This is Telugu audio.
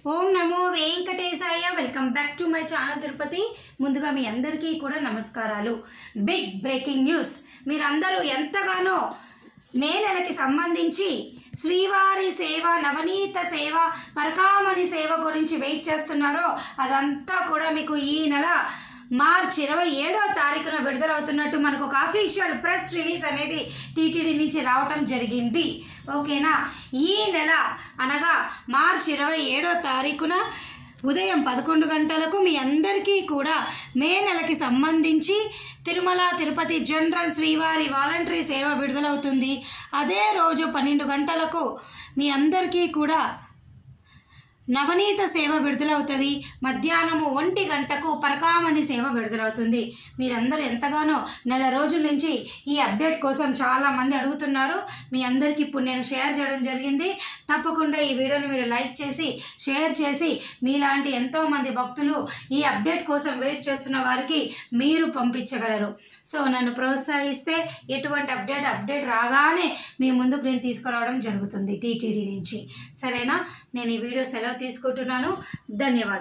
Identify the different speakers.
Speaker 1: ఓం నమో వెంకటేశాయ. Welcome back to my channel Tirupati. ముందుగా మీ అందరికీ కూడా నమస్కారాలు. Big breaking news. మీరందరూ ఎంతగానో మే నెలకి సంబంధించి శ్రీవారి సేవ, నవనీత సేవ, పరకామణి సేవ గురించి వెయిట్ చేస్తున్నారో అదంతా కూడా మీకు ఈ నెల మార్చి 27వ తారీఖున విడుదలవుతున్నట్టు మనకు ఒక అఫీషియల్ ప్రెస్ రిలీజ్ అనేది టీటీడీ నుంచి రావటం జరిగింది. ఓకేనా? ఈ నెల అనగా మార్చి 27వ తారీఖున ఉదయం 11 గంటలకు మీ అందరికీ కూడా మే నెలకి సంబంధించి తిరుమల తిరుపతి జనరల్ శ్రీవారి వాలంటరీ సేవ విడుదలవుతుంది. అదే రోజు 12 గంటలకు మీ అందరికీ కూడా నవనీత సేవ విడుదలవుతుంది. మధ్యాహ్నము 1 గంటకు పరకామణి సేవ విడుదలవుతుంది. మీరందరూ ఎంతగానో నెల రోజుల నుంచి ఈ అప్డేట్ కోసం చాలామంది అడుగుతున్నారు. మీ అందరికీ ఇప్పుడు నేను షేర్ చేయడం జరిగింది. తప్పకుండా ఈ వీడియోని మీరు లైక్ చేసి షేర్ చేసి మీలాంటి ఎంతోమంది భక్తులు ఈ అప్డేట్ కోసం వెయిట్ చేస్తున్న వారికి మీరు పంపించగలరు. సో నన్ను ప్రోత్సహిస్తే ఎటువంటి అప్డేట్ రాగానే మీ ముందుకు నేను తీసుకురావడం జరుగుతుంది టీటీడీ నుంచి. సరేనా? నేను ఈ వీడియో సెలవు తీసుకుంటున్నాను. ధన్యవాదాలు.